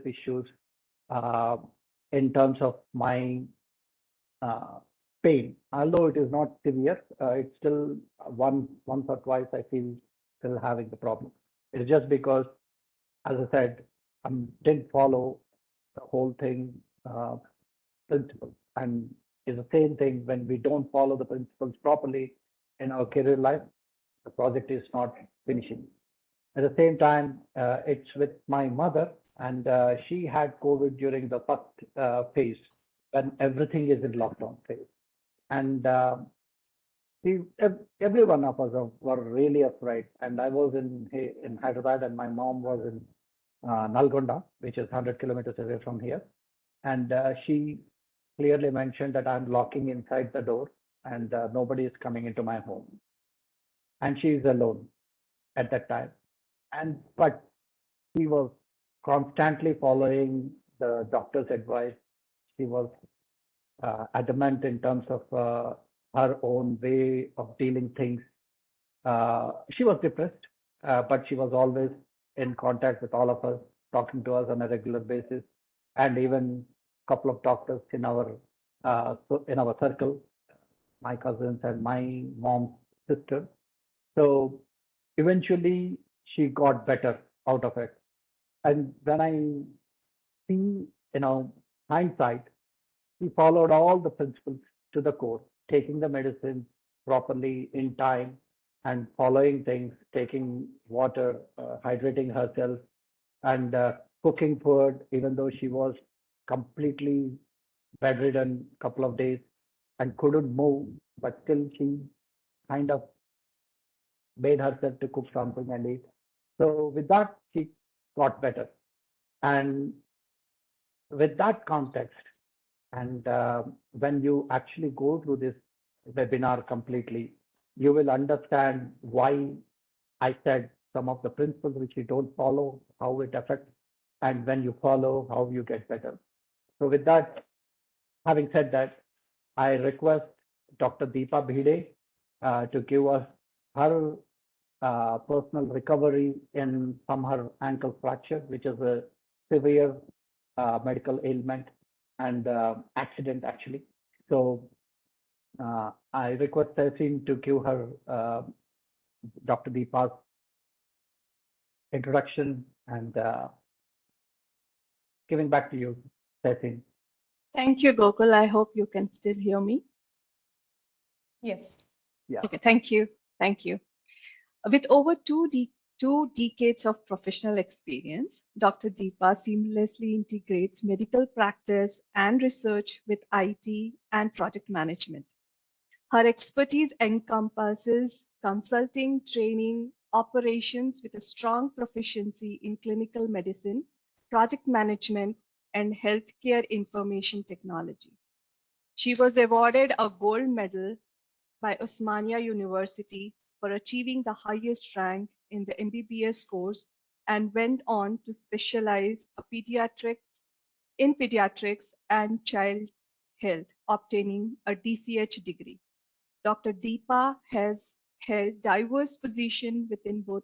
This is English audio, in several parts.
issues uh, in terms of my uh, pain. Although it is not severe, it's still once or twice I feel still having the problem. It's just because, as I said, I didn't follow the whole thing principle. And it's the same thing when we don't follow the principles properly in our career life, the project is not finishing. At the same time, it's with my mother, and she had COVID during the first phase when everything is in lockdown phase. And every one of us were really afraid. And I was in Hyderabad, and my mom was in Nalgonda, which is 100 kilometers away from here. And she clearly mentioned that I'm locking inside the door, and nobody is coming into my home. And she is alone at that time. And but she was constantly following the doctor's advice. She was adamant in terms of her own way of dealing things. She was depressed, but she was always in contact with all of us, talking to us on a regular basis, and even a couple of doctors in our circle, my cousins and my mom's sister. So eventually, she got better out of it. And when I see, hindsight, he followed all the principles to the core, taking the medicine properly in time and following things, taking water, hydrating herself, and cooking food, even though she was completely bedridden a couple of days and couldn't move, but still she kind of made herself to cook something and eat. So with that, she got better. And with that context, and when you actually go through this webinar completely, you will understand why I said some of the principles which you don't follow, how it affects, and when you follow, how you get better. So with that, having said that, I request Dr. Deepa Bhide to give us her personal recovery from her ankle fracture, which is a severe medical ailment and accident actually. So I request Tehseen to give her Dr. Deepa's introduction and giving back to you, Tehseen. Thank you, Gokul. I hope you can still hear me. Yes. Yeah. Okay, thank you. Thank you. With over two decades of professional experience, Dr. Deepa seamlessly integrates medical practice and research with IT and project management. Her expertise encompasses consulting, training, operations with a strong proficiency in clinical medicine, project management, and healthcare information technology. She was awarded a gold medal by Osmania University for achieving the highest rank in the MBBS course and went on to specialize in pediatrics and child health, obtaining a DCH degree. Dr. Deepa has held diverse positions within both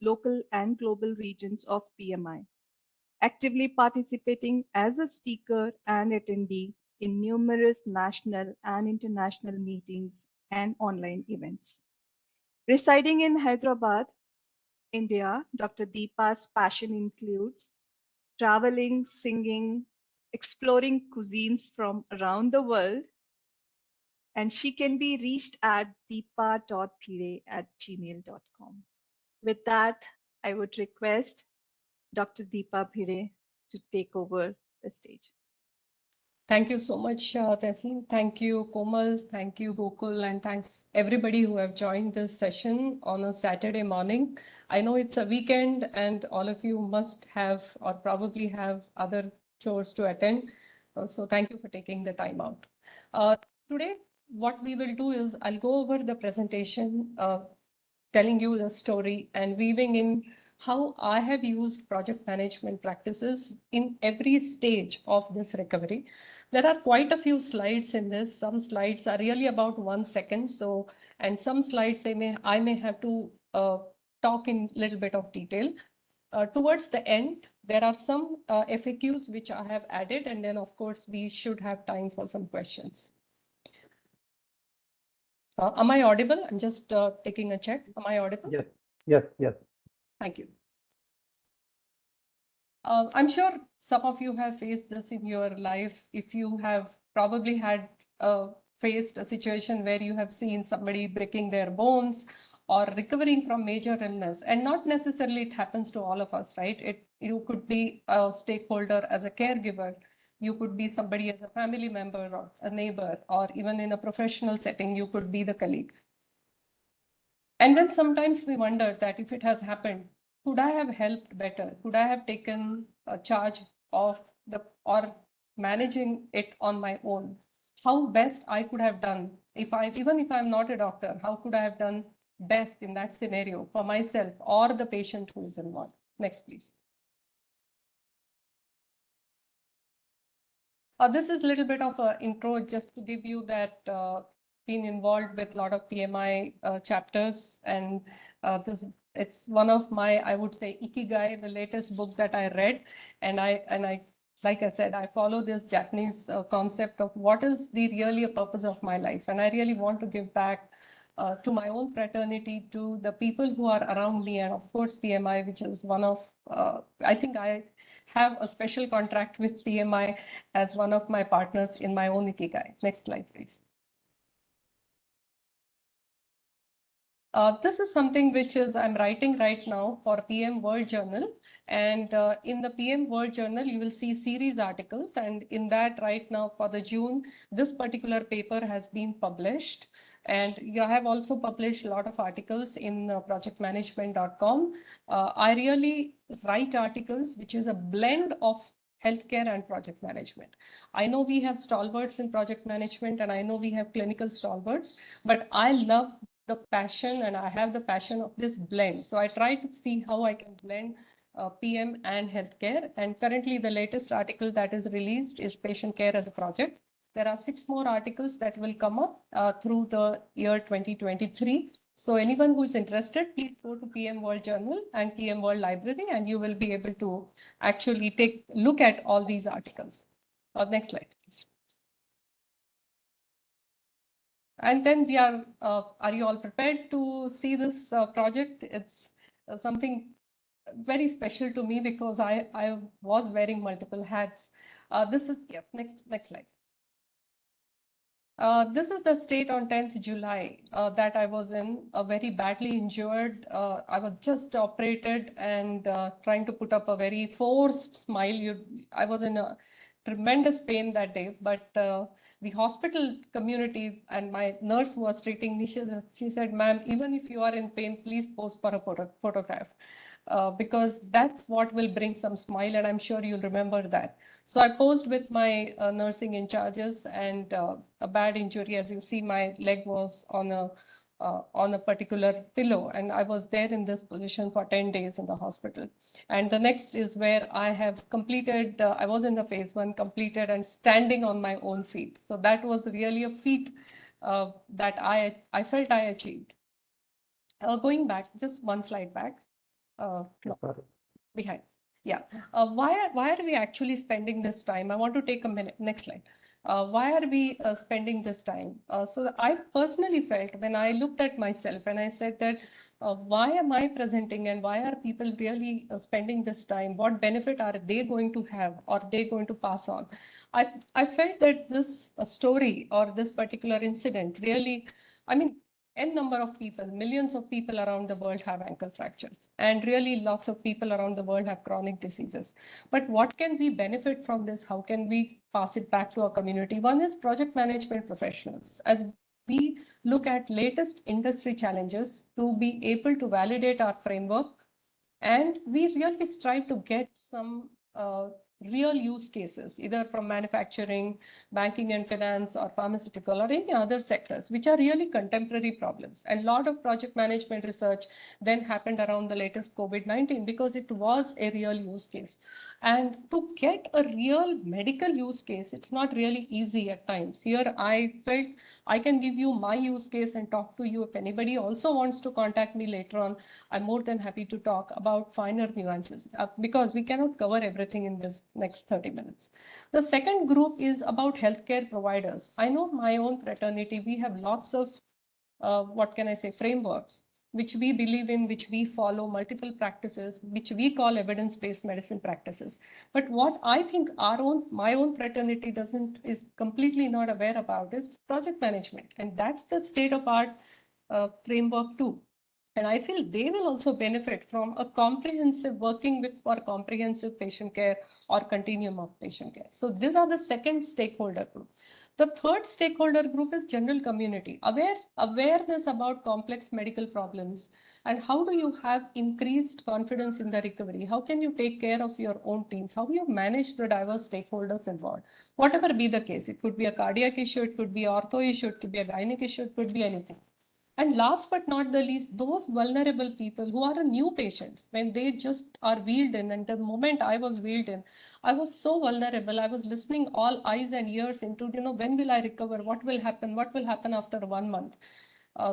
local and global regions of PMI, actively participating as a speaker and attendee in numerous national and international meetings and online events. Residing in Hyderabad, India, Dr. Deepa's passion includes traveling, singing, exploring cuisines from around the world, and she can be reached at deepa.bhide@gmail.com. With that, I would request Dr. Deepa Bhide to take over the stage. Thank you so much, Tehseen. Thank you, Komal. Thank you, Gokul. And thanks everybody who have joined this session on a Saturday morning. I know it's a weekend and all of you must have or probably have other chores to attend. So thank you for taking the time out. Today, what we will do is I'll go over the presentation, telling you the story and weaving in how I have used project management practices in every stage of this recovery. There are quite a few slides in this. Some slides are really about 1 second. So, and some slides I may have to talk in a little bit of detail. Towards the end, there are some FAQs which I have added, and then of course we should have time for some questions. Am I audible? I'm just taking a check. Am I audible? Yes, yes, yes. Thank you. I'm sure some of you have faced this in your life. If you have probably had faced a situation where you have seen somebody breaking their bones or recovering from major illness, and not necessarily it happens to all of us, right? You could be a stakeholder as a caregiver. You could be somebody as a family member or a neighbor, or even in a professional setting, you could be the colleague. And then sometimes we wonder that if it has happened, could I have helped better? Could I have taken a charge of or managing it on my own? How best I could have done even if I'm not a doctor, how could I have done best in that scenario for myself or the patient who is involved? Next, please. This is a little bit of an intro just to give you that been involved with a lot of PMI chapters, and it's one of my, I would say, ikigai, the latest book that I read, and I like I said, I follow this Japanese concept of what is the really a purpose of my life, and I really want to give back to my own fraternity, to the people who are around me, and of course PMI, which is one of I think I have a special contract with PMI as one of my partners in my own ikigai. Next slide, please. This is something which is I'm writing right now for PM World Journal, and in the PM World Journal you will see series articles, and in that right now for the June this particular paper has been published, and you have also published a lot of articles in projectmanagement.com. I really write articles which is a blend of healthcare and project management. I know we have stalwarts in project management, and I know we have clinical stalwarts, but I love the passion, and I have the passion of this blend. So I try to see how I can blend PM and healthcare. And currently the latest article that is released is patient care as a project. There are 6 more articles that will come up through the year 2023. So anyone who is interested, please go to PM World Journal and PM World Library, and you will be able to actually take a look at all these articles. Next slide, please. And then we are you all prepared to see this project? It's something very special to me because I was wearing multiple hats. This is, yes, next slide. This is the state on 10th July that I was in, very badly injured. I was just operated and trying to put up a very forced smile. I was in a tremendous pain that day, but the hospital community and my nurse who was treating me, she said, ma'am, even if you are in pain, please pose for a photograph. Because that's what will bring some smile, and I'm sure you'll remember that. So I posed with my nursing in charges, and a bad injury, as you see, my leg was on a particular pillow, and I was there in this position for 10 days in the hospital. And the next is where I have completed, I was in the phase 1, completed and standing on my own feet. So that was really a feat that I felt I achieved. Going back, just one slide back. No, behind. Yeah. Why are we actually spending this time? I want to take a minute. Next slide. Why are we spending this time? So I personally felt when I looked at myself and I said that why am I presenting, and why are people really spending this time? What benefit are they going to have, or they going to pass on? I felt that this story or this particular incident really, I mean, n number of people, millions of people around the world have ankle fractures, and really lots of people around the world have chronic diseases. But what can we benefit from this? How can we pass it back to our community? One is project management professionals. As we look at latest industry challenges to be able to validate our framework, and we really strive to get some real use cases, either from manufacturing, banking and finance, or pharmaceutical, or any other sectors, which are really contemporary problems. And a lot of project management research then happened around the latest COVID-19 because it was a real use case. And to get a real medical use case, it's not really easy at times. Here, I felt I can give you my use case and talk to you. If anybody also wants to contact me later on, I'm more than happy to talk about finer nuances because we cannot cover everything in this next 30 minutes. The second group is about healthcare providers. I know my own fraternity, we have lots of, what can I say, frameworks, which we believe in, which we follow, multiple practices, which we call evidence-based medicine practices. But what I think my own fraternity is completely not aware about is project management. And that's the state-of-art framework too. And I feel they will also benefit from a comprehensive working with for comprehensive patient care or continuum of patient care. So these are the second stakeholder group. The third stakeholder group is general community, awareness about complex medical problems and how do you have increased confidence in the recovery? How can you take care of your own teams? How do you manage the diverse stakeholders involved? Whatever be the case, it could be a cardiac issue, it could be ortho issue, it could be a gynec issue, it could be anything. And last but not the least, those vulnerable people who are new patients, when they just are wheeled in, and the moment I was wheeled in, I was so vulnerable. I was listening all eyes and ears into, when will I recover? What will happen? What will happen after 1 month?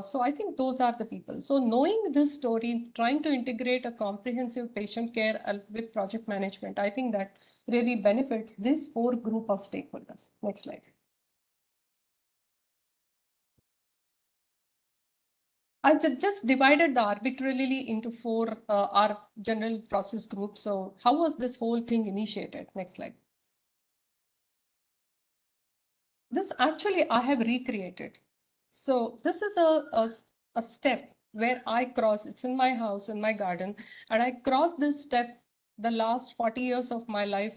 So I think those are the people. So knowing this story, trying to integrate a comprehensive patient care with project management, I think that really benefits this 4 group of stakeholders. Next slide. I just divided the arbitrarily into 4 our general process groups. So how was this whole thing initiated? Next slide. This actually I have recreated. So this is a step where I cross, it's in my house, in my garden, and I cross this step the last 40 years of my life,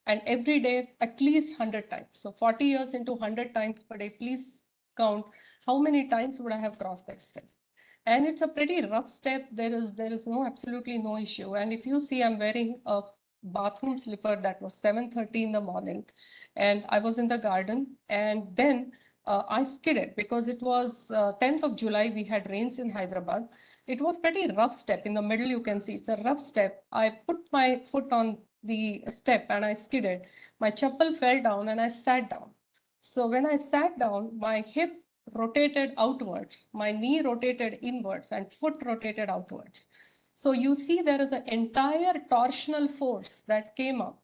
and every day at least 100 times. So 40 years into 100 times per day, please count how many times would I have crossed that step. And it's a pretty rough step. There is absolutely no issue. And if you see, I'm wearing a bathroom slipper that was 7:30 in the morning, and I was in the garden, and then I skidded because it was 10th of July. We had rains in Hyderabad. It was pretty rough step. In the middle, you can see it's a rough step. I put my foot on the step and I skidded. My chappal fell down and I sat down. So when I sat down, my hip rotated outwards, my knee rotated inwards, and foot rotated outwards. So you see there is an entire torsional force that came up,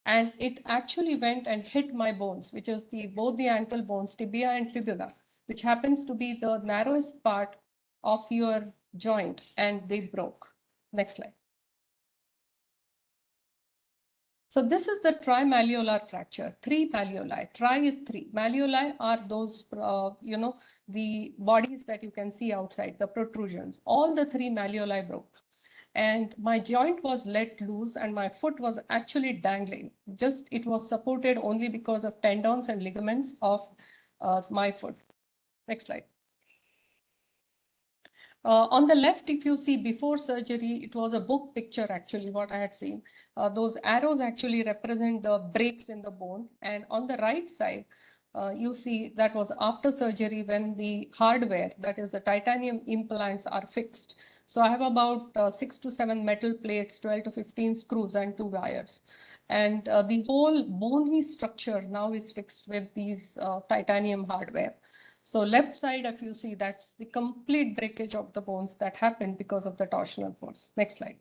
and it actually went and hit my bones, which is both the ankle bones, tibia and fibula, which happens to be the narrowest part of your joint, and they broke. Next slide. So this is the trimalleolar fracture, 3 malleoli. Tri is 3. Malleoli are those, the bodies that you can see outside, the protrusions. All the 3 malleoli broke. And my joint was let loose and my foot was actually dangling. It was supported only because of tendons and ligaments of my foot. Next slide. On the left, if you see before surgery, it was a book picture actually what I had seen. Those arrows actually represent the breaks in the bone. And on the right side, you see that was after surgery when the hardware, that is the titanium implants, are fixed. So I have about 6 to 7 metal plates, 12 to 15 screws and 2 wires. And the whole bony structure now is fixed with these titanium hardware. So left side, if you see, that's the complete breakage of the bones that happened because of the torsional force. Next slide.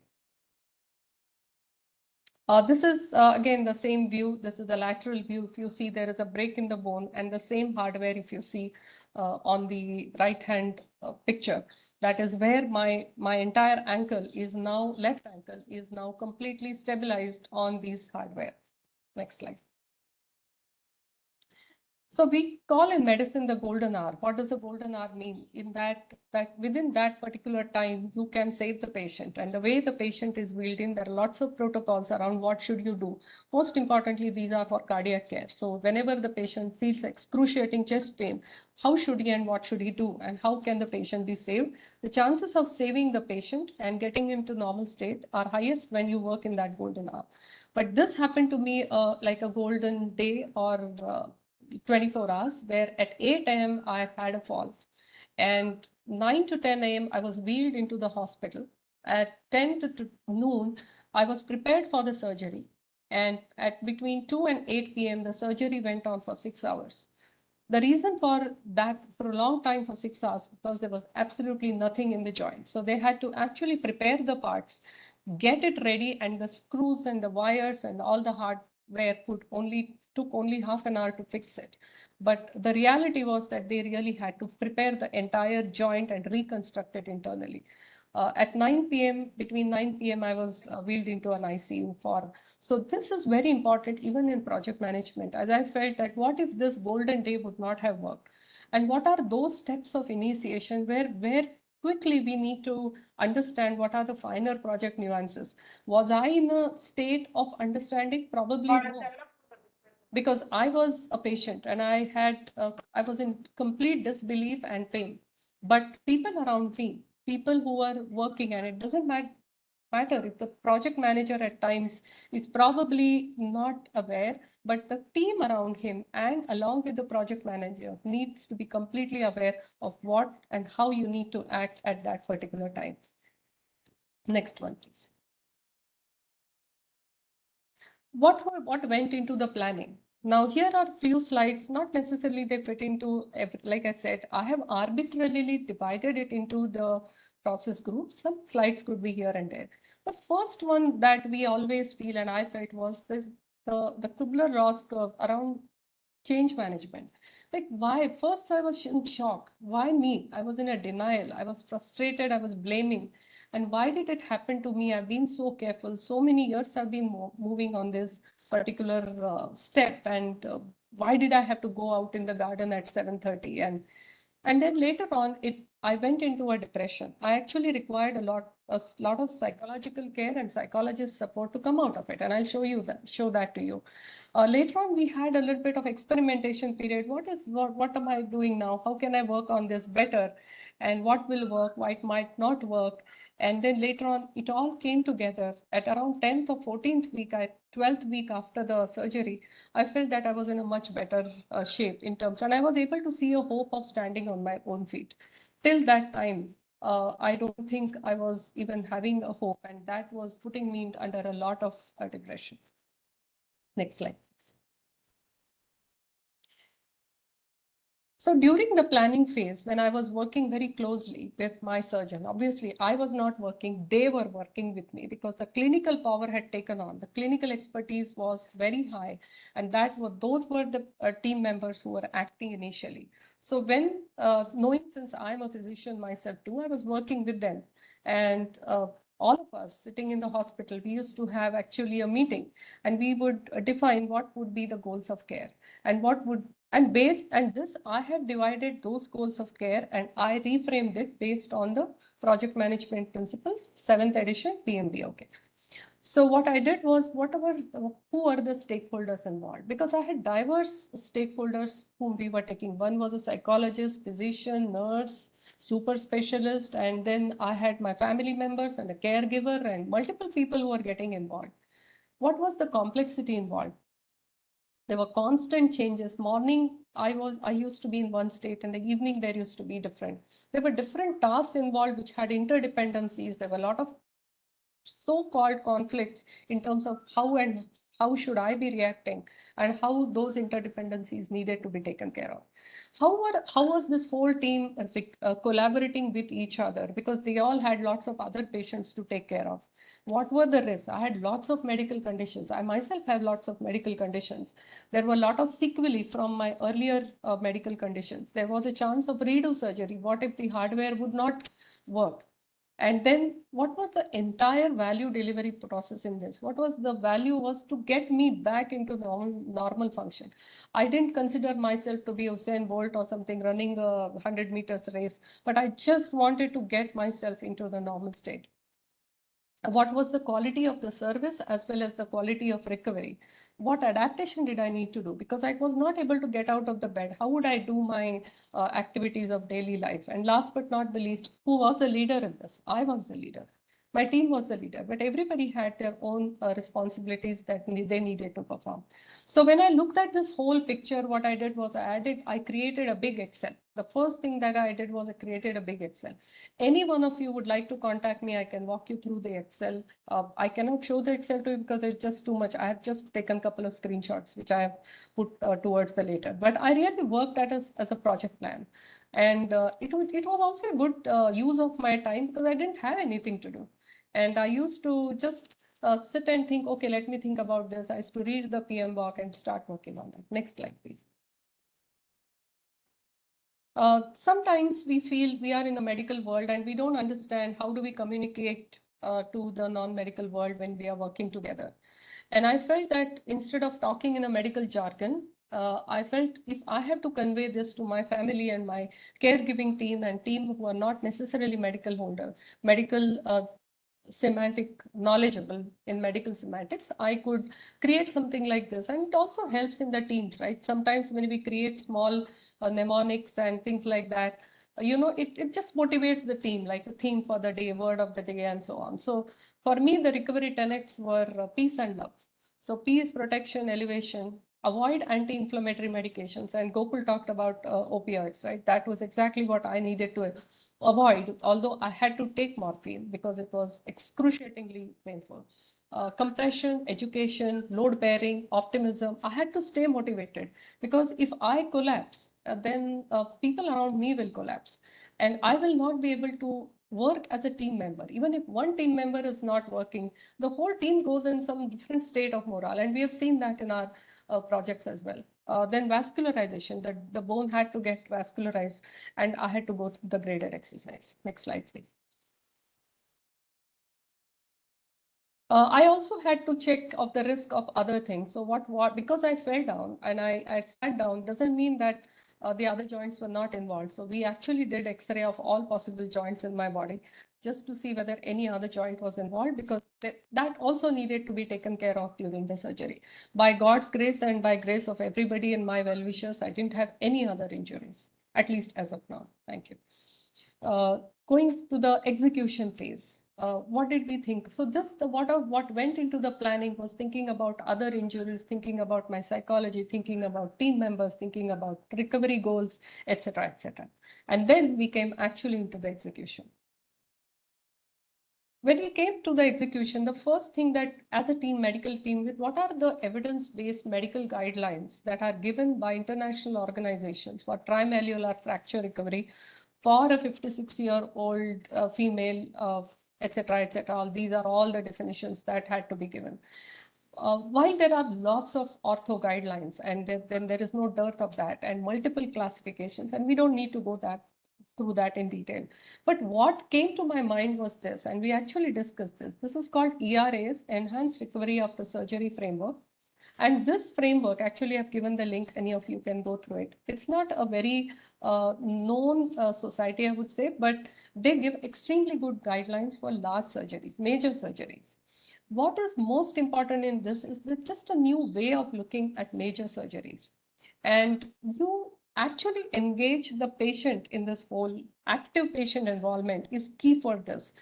This is again the same view. This is the lateral view. If you see, there is a break in the bone, and the same hardware if you see on the right hand picture. That is where my entire ankle is now, left ankle is now completely stabilized on these hardware. Next slide. So we call in medicine the golden hour. What does the golden hour mean? In that within that particular time, you can save the patient. And the way the patient is wheeled in, there are lots of protocols around what should you do. Most importantly, these are for cardiac care. So whenever the patient feels excruciating chest pain, how should he and what should he do? And how can the patient be saved? The chances of saving the patient and getting him to normal state are highest when you work in that golden hour. But this happened to me like a golden day or 24 hours, where at 8 a.m. I had a fall. And 9 to 10 a.m. I was wheeled into the hospital. At 10 to noon, I was prepared for the surgery. And at between 2 and 8 p.m., the surgery went on for 6 hours. The reason for that prolonged time for 6 hours, because there was absolutely nothing in the joint. So they had to actually prepare the parts, get it ready, and the screws and the wires and all the hardware took only half an hour to fix it. But the reality was that they really had to prepare the entire joint and reconstruct it internally. At 9 p.m., between 9 p.m., I was wheeled into an ICU for. So this is very important even in project management, as I felt that what if this golden day would not have worked? And what are those steps of initiation where quickly we need to understand what are the finer project nuances? Was I in a state of understanding? Probably no, because I was a patient and I was in complete disbelief and pain. But people around me, people who are working, and it doesn't matter if the project manager at times is probably not aware, but the team around him and along with the project manager needs to be completely aware of what and how you need to act at that particular time. Next one, please. What went into the planning? Now here are few slides, not necessarily they fit into, like I said, I have arbitrarily divided it into the process groups. Some slides could be here and there. The first one that we always feel, and I felt, was the Kubler-Ross curve around change management. Like, why? First, I was in shock. Why me? I was in a denial. I was frustrated. I was blaming. And why did it happen to me? I've been so careful. So many years I've been moving on this particular step. And why did I have to go out in the garden at 7:30? And then later on, I went into a depression. I actually required a lot of psychological care and psychologist support to come out of it. And I'll show that to you. Later on, we had a little bit of experimentation period. What am I doing now? How can I work on this better? And what will work? What might not work? And then later on, it all came together at around 10th or 14th week, 12th week after the surgery. I felt that I was in a much better shape in terms, and I was able to see a hope of standing on my own feet. Till that time, I don't think I was even having a hope, and that was putting me under a lot of depression. Next slide, please. So during the planning phase, when I was working very closely with my surgeon, obviously I was not working, they were working with me because the clinical power had taken on. The clinical expertise was very high, and those were the team members who were acting initially. So when, knowing since I'm a physician myself too, I was working with them, and all of us sitting in the hospital, we used to have actually a meeting, and we would define what would be the goals of care and what would and this, I have divided those goals of care and I reframed it based on the project management principles, 7th edition PMB. Okay. So what I did was who are the stakeholders involved? Because I had diverse stakeholders whom we were taking. One was a psychologist, physician, nurse, super specialist, and then I had my family members and a caregiver and multiple people who were getting involved. What was the complexity involved? There were constant changes. Morning, I used to be in one state, and the evening there used to be different. There were different tasks involved which had interdependencies. There were a lot of so-called conflicts in terms of how should I be reacting and how those interdependencies needed to be taken care of. How was this whole team collaborating with each other, because they all had lots of other patients to take care of. What were the risks? I had lots of medical conditions. I myself have lots of medical conditions. There were a lot of sequelae from my earlier medical conditions. There was a chance of redo surgery. What if the hardware would not work? And then what was the entire value delivery process in this? What was the value was to get me back into normal function. I didn't consider myself to be Usain Bolt or something running a 100 meters race, but I just wanted to get myself into the normal state. What was the quality of the service as well as the quality of recovery? What adaptation did I need to do? Because I was not able to get out of the bed. How would I do my activities of daily life? And last but not the least, who was the leader in this? I was the leader. My team was the leader, but everybody had their own responsibilities that they needed to perform. So when I looked at this whole picture, what I did was I created a big Excel. The first thing that I did was I created a big Excel. Any one of you would like to contact me, I can walk you through the Excel. I cannot show the Excel to you because it's just too much. I have just taken a couple of screenshots, which I have put towards the later. But I really worked at as a project plan. And it was also a good use of my time because I didn't have anything to do. And I used to just sit and think, okay, let me think about this. I used to read the PM book and start working on that. Next slide, please. Sometimes we feel we are in the medical world and we don't understand how do we communicate to the non-medical world when we are working together. And I felt that instead of talking in a medical jargon, I felt if I have to convey this to my family and my caregiving team and team who are not necessarily medical semantic knowledgeable in medical semantics, I could create something like this. And it also helps in the teams, right? Sometimes when we create small mnemonics and things like that, it just motivates the team, like a theme for the day, word of the day, and so on. So for me, the recovery tenets were peace and love. So peace, protection, elevation, avoid anti-inflammatory medications. And Gokul talked about opioids, right? That was exactly what I needed to avoid, although I had to take morphine because it was excruciatingly painful. Compression, education, load bearing, optimism. I had to stay motivated because if I collapse, then people around me will collapse. And I will not be able to work as a team member. Even if one team member is not working, the whole team goes in some different state of morale. And we have seen that in our projects as well. Then vascularization, the bone had to get vascularized and I had to go through the graded exercise. Next slide, please. I also had to check of the risk of other things. So because I fell down and I sat down doesn't mean that the other joints were not involved. So we actually did X-ray of all possible joints in my body just to see whether any other joint was involved because that also needed to be taken care of during the surgery. By God's grace and by grace of everybody and my well-wishers, I didn't have any other injuries, at least as of now. Thank you. Going to the execution phase. What did we think? So what went into the planning was thinking about other injuries, thinking about my psychology, thinking about team members, thinking about recovery goals, etc., etc. And then we came actually into the execution. When we came to the execution, the first thing that as a team, medical team, with what are the evidence-based medical guidelines that are given by international organizations for trimalleolar fracture recovery for a 56-year-old female, etc., etc. These are all the definitions that had to be given. While there are lots of ortho guidelines, and then there is no dearth of that, and multiple classifications, and we don't need to go through that in detail. But what came to my mind was this, and we actually discussed this. This is called ERA's Enhanced Recovery After Surgery Framework. And this framework, actually, I've given the link, any of you can go through it. It's not a very known society, I would say, but they give extremely good guidelines for large surgeries, major surgeries. What is most important in this is that just a new way of looking at major surgeries. And you actually engage the patient in this whole active patient involvement is key for this.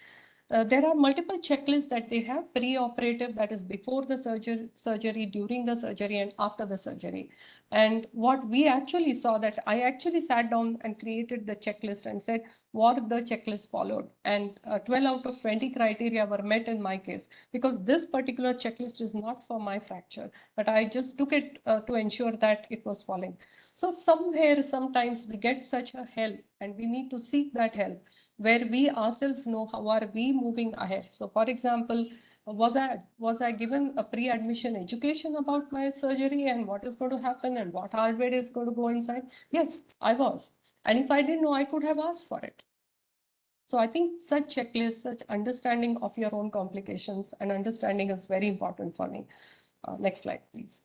There are multiple checklists that they have pre-operative, that is before the surgery, during the surgery, and after the surgery. And what we actually saw that I actually sat down and created the checklist and said what the checklist followed. And 12 out of 20 criteria were met in my case because this particular checklist is not for my fracture, but I just took it to ensure that it was following. So somewhere, sometimes we get such a help and we need to seek that help where we ourselves know how are we moving ahead. So for example, was I given a pre-admission education about my surgery and what is going to happen and what hardware is going to go inside? Yes, I was. And if I didn't know, I could have asked for it. So I think such checklists, such understanding of your own complications and understanding is very important for me. Next slide, please.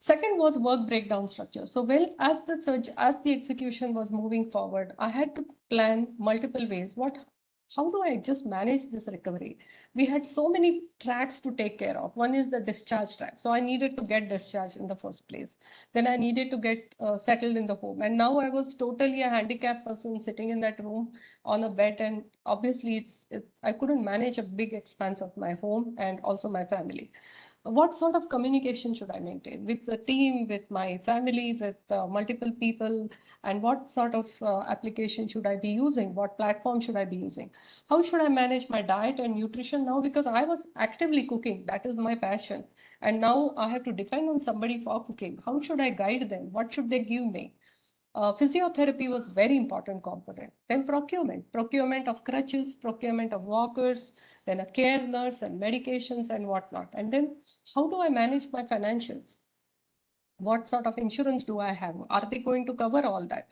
Second was work breakdown structure. So as the execution was moving forward, I had to plan multiple ways. how do I just manage this recovery? We had so many tracks to take care of. One is the discharge track. So I needed to get discharged in the first place. Then I needed to get settled in the home. And now I was totally a handicapped person sitting in that room on a bed. And obviously I couldn't manage a big expanse of my home and also my family. What sort of communication should I maintain with the team, with my family, with multiple people, and what sort of application should I be using? What platform should I be using? How should I manage my diet and nutrition now? Because I was actively cooking, that is my passion. And now I have to depend on somebody for cooking. How should I guide them? What should they give me? Physiotherapy was very important component. Then procurement of crutches, procurement of walkers, then a care nurse and medications and whatnot. And then how do I manage my financials? What sort of insurance do I have? Are they going to cover all that?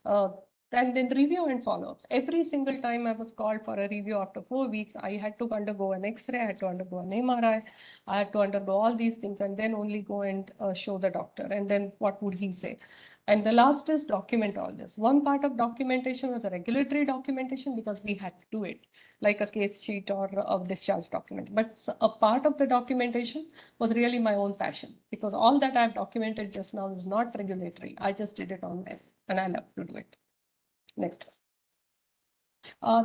Uh, and then review and follow-ups. Every single time I was called for a review after 4 weeks, I had to undergo an X-ray, I had to undergo an MRI, I had to undergo all these things and then only go and show the doctor. And then what would he say? And the last is document all this. One part of documentation was a regulatory documentation because we had to do it, like a case sheet or a discharge document. But a part of the documentation was really my own passion because all that I've documented just now is not regulatory. I just did it on my own and I love to do it. Next.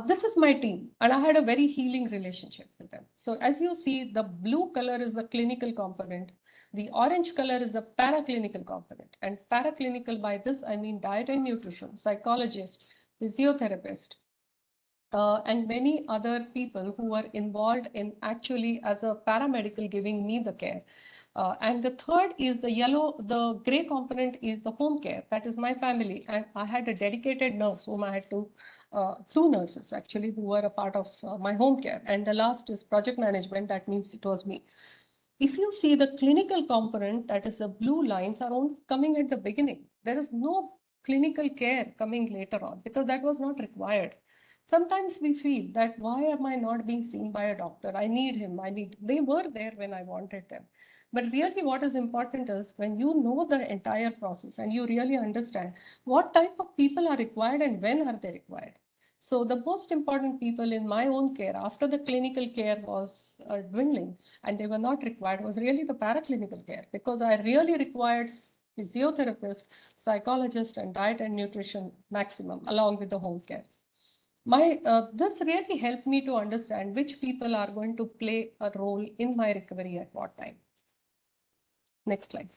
This is my team and I had a very healing relationship with them. So as you see, the blue color is the clinical component. The orange color is the paraclinical component. And paraclinical, by this, I mean diet and nutrition, psychologist, physiotherapist, and many other people who were involved in actually as a paramedical giving me the care. And the third is the gray component is the home care. That is my family. And I had a dedicated nurse whom I had to, two nurses actually, who were a part of my home care. And the last is project management. That means it was me. If you see the clinical component, that is the blue lines are all coming at the beginning. There is no clinical care coming later on because that was not required. Sometimes we feel that why am I not being seen by a doctor? I need him. They were there when I wanted them. But really what is important is when you know the entire process and you really understand what type of people are required and when are they required. So the most important people in my own care after the clinical care was dwindling and they were not required was really the paraclinical care because I really required physiotherapist, psychologist and diet and nutrition maximum along with the home care. This really helped me to understand which people are going to play a role in my recovery at what time. Next slide.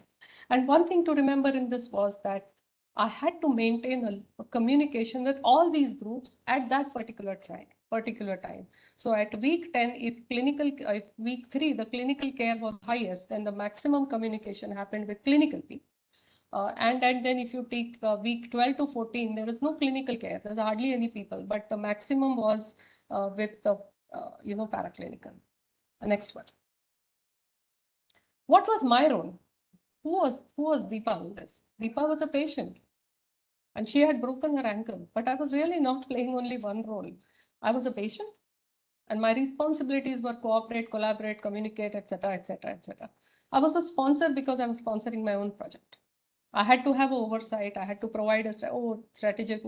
And one thing to remember in this was that I had to maintain a communication with all these groups at that particular time. So at week 10, if week 3, the clinical care was highest, then the maximum communication happened with clinical people. And then if you take week 12 to 14, there is no clinical care. There's hardly any people, but the maximum was with the, paraclinical. Next one. What was my role? Who was Deepa in this? Deepa was a patient and she had broken her ankle, but I was really not playing only one role. I was a patient and my responsibilities were cooperate, collaborate, communicate, etc., etc., etc. I was a sponsor because I was sponsoring my own project. I had to have oversight. I had to provide a strategic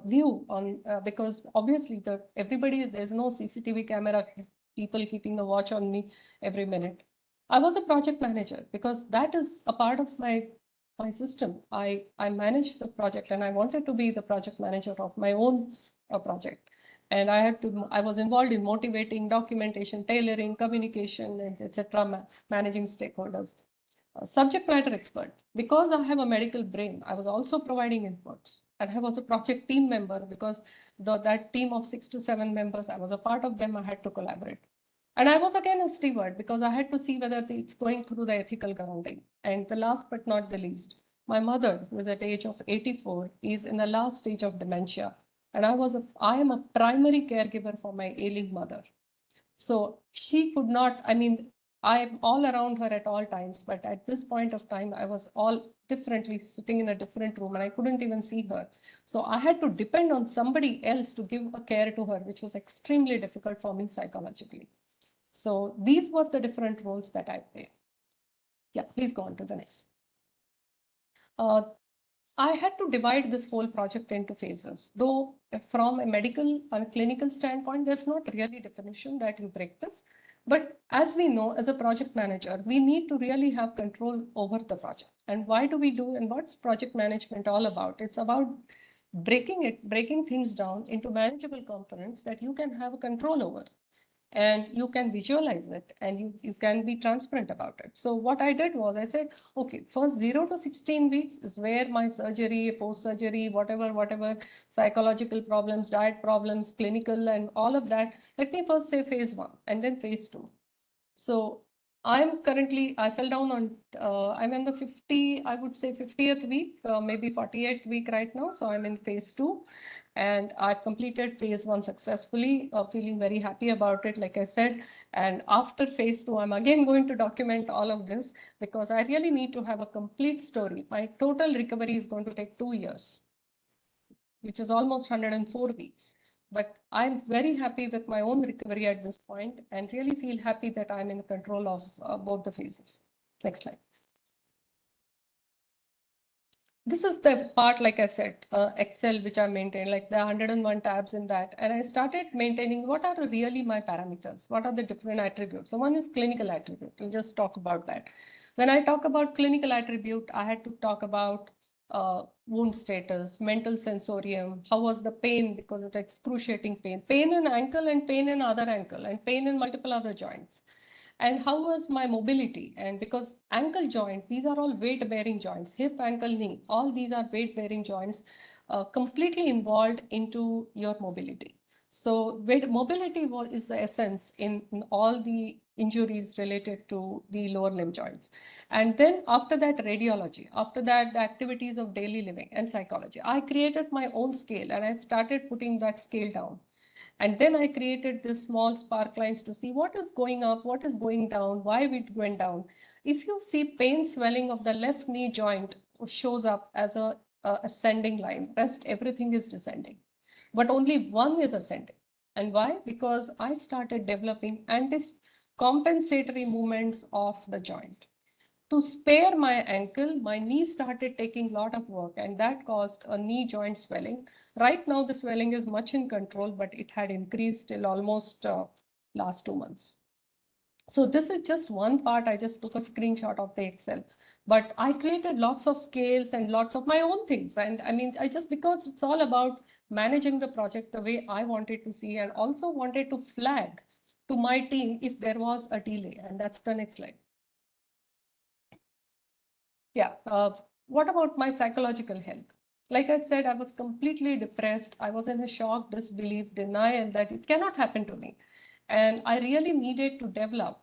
view on because obviously there's no CCTV camera, people keeping a watch on me every minute. I was a project manager because that is a part of my system. I managed the project and I wanted to be the project manager of my own project. And I was involved in motivating, documentation, tailoring, communication, and etc., managing stakeholders. Subject matter expert. Because I have a medical brain, I was also providing inputs. And I was a project team member because that team of 6 to 7 members, I was a part of them, I had to collaborate. And I was again a steward because I had to see whether it's going through the ethical grounding. And the last but not the least, my mother, who is at the age of 84, is in the last stage of dementia. And I am a primary caregiver for my ailing mother. So she could not, I'm all around her at all times, but at this point of time, I was all differently sitting in a different room and I couldn't even see her. So I had to depend on somebody else to give a care to her, which was extremely difficult for me psychologically. So these were the different roles that I played. Yeah, please go on to the next. I had to divide this whole project into phases. Though from a medical and clinical standpoint, there's not really definition that you break this. But as we know, as a project manager, we need to really have control over the project. And why do we do, and what's project management all about? It's about breaking things down into manageable components that you can have a control over and you can visualize it and you can be transparent about it. So what I did was I said, okay, first 0 to 16 weeks is where my surgery, post-surgery, whatever, psychological problems, diet problems, clinical and all of that. Let me first say phase 1 and then phase 2. So I'm currently, I fell down on, I'm in the 50, I would say 50th week, maybe 48th week right now. So I'm in phase 2 and I've completed phase 1 successfully, feeling very happy about it, like I said. And after phase 2, I'm again going to document all of this because I really need to have a complete story. My total recovery is going to take 2 years, which is almost 104 weeks. But I'm very happy with my own recovery at this point and really feel happy that I'm in control of both the phases. Next slide. This is the part, like I said, Excel, which I maintain, like the 101 tabs in that. And I started maintaining what are really my parameters? What are the different attributes? So one is clinical attribute. We'll just talk about that. When I talk about clinical attribute, I had to talk about wound status, mental sensorium, how was the pain because of excruciating pain in ankle and pain in other ankle and pain in multiple other joints. And how was my mobility? And because ankle joint, these are all weight bearing joints, hip, ankle, knee, all these are weight bearing joints completely involved into your mobility. So mobility is the essence in all the injuries related to the lower limb joints. And then after that, radiology, after that, the activities of daily living and psychology. I created my own scale and I started putting that scale down. And then I created this small spark lines to see what is going up, what is going down, why it went down. If you see pain swelling of the left knee joint shows up as a ascending line, rest everything is descending, but only one is ascending. And why? Because I started developing compensatory movements of the joint. To spare my ankle, my knee started taking a lot of work and that caused a knee joint swelling. Right now, the swelling is much in control, but it had increased till almost last 2 months. So this is just one part. I just took a screenshot of the Excel, but I created lots of scales and lots of my own things. And I mean, because it's all about managing the project the way I wanted to see and also wanted to flag to my team if there was a delay. And that's the next slide. Yeah. What about my psychological health? Like I said, I was completely depressed. I was in a shock, disbelief, denial that it cannot happen to me. And I really needed to develop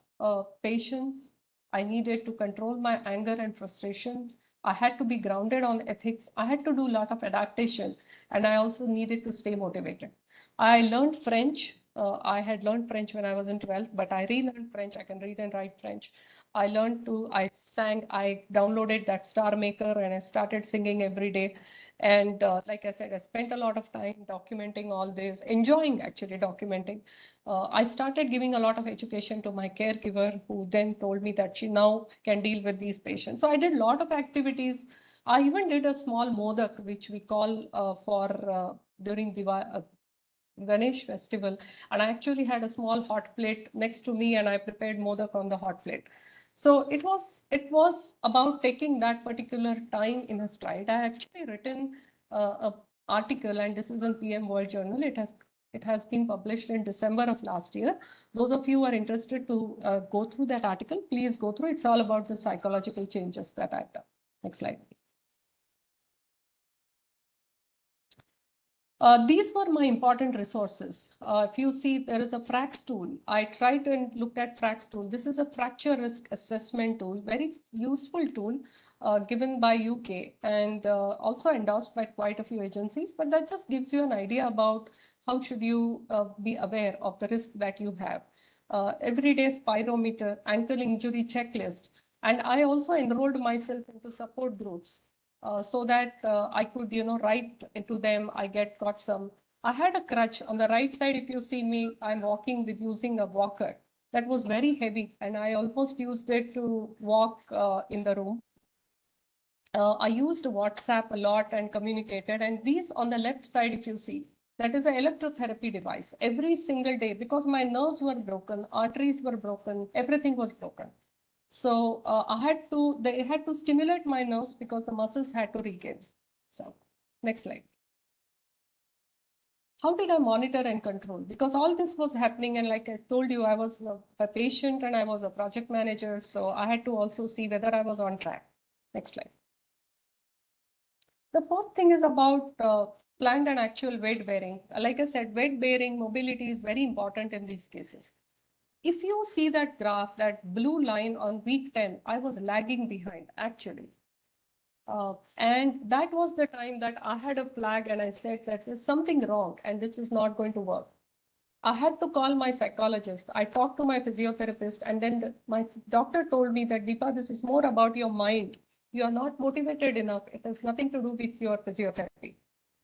patience. I needed to control my anger and frustration. I had to be grounded on ethics. I had to do a lot of adaptation. And I also needed to stay motivated. I learned French. I had learned French when I was in 12th, but I relearned French. I can read and write French. I sang, I downloaded that Star Maker and I started singing every day. And like I said, I spent a lot of time documenting all this, enjoying actually documenting. I started giving a lot of education to my caregiver who then told me that she now can deal with these patients. So I did a lot of activities. I even did a small modak, which we call during Ganesh festival. And I actually had a small hot plate next to me and I prepared modak on the hot plate. So it was about taking that particular time in a stride. I actually written a article, and this is in PM World Journal. It has been published in December of last year. Those of you who are interested to go through that article, please go through. It's all about the psychological changes that I've done. Next slide. These were my important resources. If you see, there is a FRAX tool. I tried and looked at FRAX tool. This is a fracture risk assessment tool, very useful tool given by UK and also endorsed by quite a few agencies. But that just gives you an idea about how should you be aware of the risk that you have. Everyday spirometer, ankle injury checklist. And I also enrolled myself into support groups. So that I could, write into them. I got some. I had a crutch on the right side. If you see me, I'm walking with using a walker. That was very heavy, and I almost used it to walk in the room. I used WhatsApp a lot and communicated. And these on the left side, if you see, that is an electrotherapy device every single day because my nerves were broken, arteries were broken, everything was broken. So they had to stimulate my nerves because the muscles had to regain. So next slide. How did I monitor and control? Because all this was happening, and like I told you, I was a patient and I was a project manager. So I had to also see whether I was on track. Next slide. The fourth thing is about planned and actual weight bearing. Like I said, weight bearing mobility is very important in these cases. If you see that graph, that blue line on week 10, I was lagging behind actually. And that was the time that I had a flag and I said that there's something wrong and this is not going to work. I had to call my psychologist. I talked to my physiotherapist, and then my doctor told me that, Deepa, this is more about your mind. You are not motivated enough. It has nothing to do with your physiotherapy.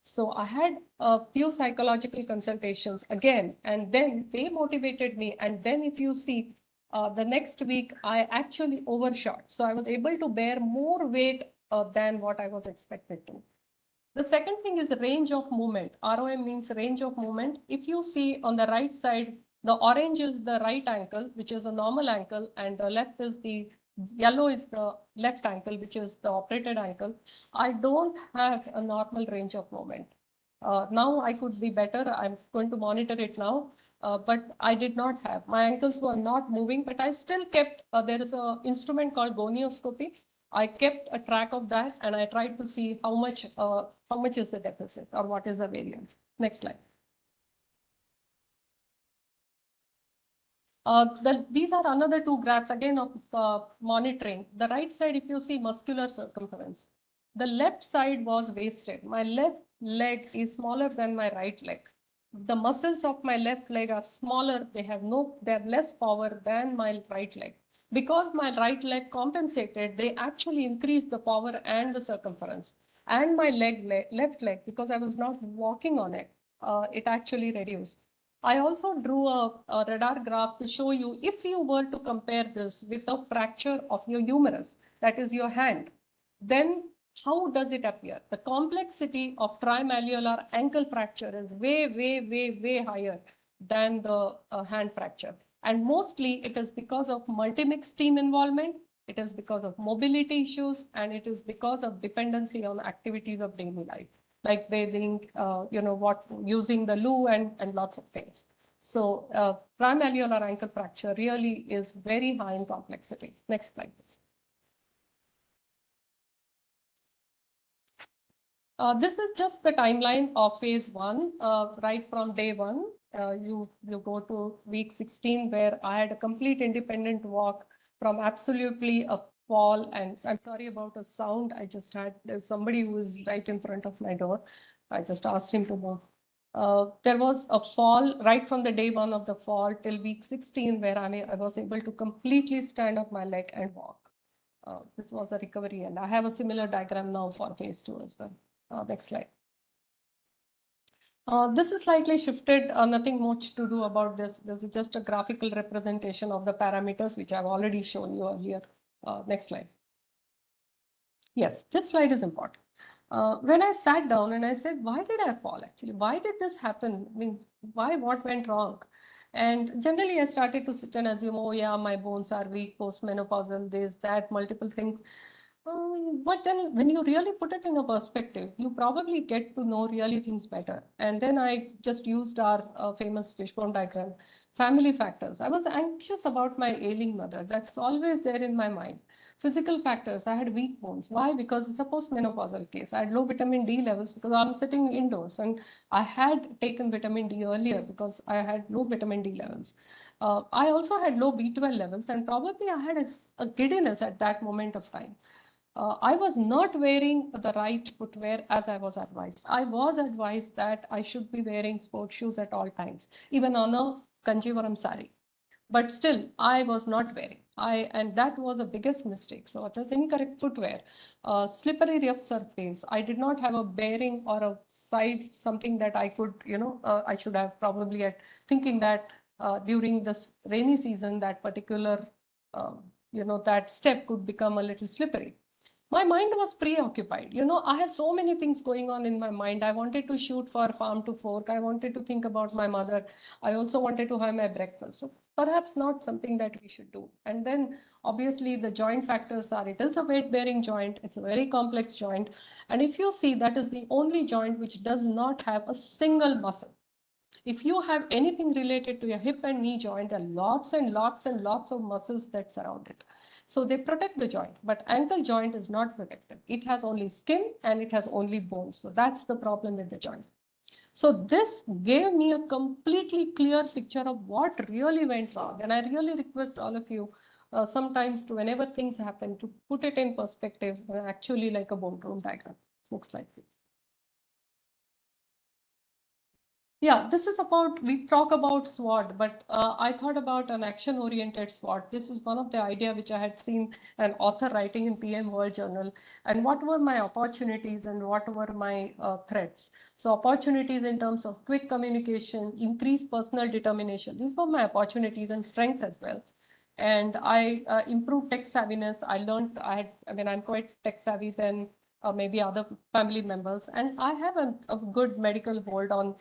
So I had a few psychological consultations again, and then they motivated me. And then if you see, the next week, I actually overshot. So I was able to bear more weight than what I was expected to. The second thing is the range of movement. ROM means range of movement. If you see on the right side, the orange is the right ankle, which is a normal ankle, and the left is the yellow is the left ankle, which is the operated ankle. I don't have a normal range of movement. Now I could be better. I'm going to monitor it now. But I did not have. My ankles were not moving, but I still kept, there is an instrument called gonioscopy. I kept a track of that and I tried to see how much is the deficit or what is the variance. Next slide. These are another two graphs again of monitoring. The right side, if you see muscular circumference, the left side was wasted. My left leg is smaller than my right leg. The muscles of my left leg are smaller. They have less power than my right leg. Because my right leg compensated, they actually increased the power and the circumference. And my left leg, because I was not walking on it, it actually reduced. I also drew a radar graph to show you if you were to compare this with a fracture of your humerus, that is your hand, then how does it appear? The complexity of trimalleolar ankle fracture is way higher than the hand fracture. And mostly it is because of multi-mix team involvement, it is because of mobility issues, and it is because of dependency on activities of daily life, like bathing, using the loo and lots of things. So trimalleolar ankle fracture really is very high in complexity. Next slide, please. This is just the timeline of phase 1, right from day 1. You go to week 16, where I had a complete independent walk from absolutely a fall. And I'm sorry about the sound. I just had somebody who is right in front of my door. I just asked him to move. There was a fall right from the day 1 of the fall till week 16, where I was able to completely stand up my leg and walk. This was a recovery, and I have a similar diagram now for phase 2 as well. Next slide. This is slightly shifted, nothing much to do about this. This is just a graphical representation of the parameters, which I've already shown you earlier. Next slide. Yes, this slide is important. When I sat down and I said, why did I fall actually? Why did this happen? I mean, what went wrong? And generally I started to sit and assume, oh yeah, my bones are weak, postmenopausal, this, that, multiple things. But then when you really put it in a perspective, you probably get to know really things better. And then I just used our famous fishbone diagram, family factors. I was anxious about my ailing mother. That's always there in my mind. Physical factors, I had weak bones. Why? Because it's a postmenopausal case. I had low vitamin D levels because I'm sitting indoors, and I had taken vitamin D earlier because I had low vitamin D levels. I also had low B12 levels, and probably I had a giddiness at that moment of time. I was not wearing the right footwear as I was advised. I was advised that I should be wearing sports shoes at all times, even on a Kanjivaram sari. But still, I was not wearing. And that was the biggest mistake. So it was incorrect footwear, slippery rough surface. I did not have a bearing or a side, something that I could, I should have probably at thinking that during this rainy season, that particular, that step could become a little slippery. my mind was preoccupied. You know, I had so many things going on in my mind. I wanted to shoot for farm to fork. I wanted to think about my mother. I also wanted to have my breakfast. So perhaps not something that we should do. And then obviously the joint factors are, it is a weight bearing joint. It's a very complex joint. And if you see, that is the only joint which does not have a single muscle. If you have anything related to your hip and knee joint, there are lots and lots and lots of muscles that surround it. So they protect the joint, but ankle joint is not protected. It has only skin and it has only bones. So that's the problem with the joint. So this gave me a completely clear picture of what really went wrong. And I really request all of you sometimes to, whenever things happen, to put it in perspective, actually like a boardroom diagram. Next slide, please. Yeah, this is about, we talk about SWOT, but I thought about an action-oriented SWOT. This is one of the idea which I had seen an author writing in PM World Journal. And what were my opportunities and what were my threats? So opportunities in terms of quick communication, increased personal determination. These were my opportunities and strengths as well. And I improved tech savviness. I learned, I'm quite tech savvy than maybe other family members. And I have a good medical hold on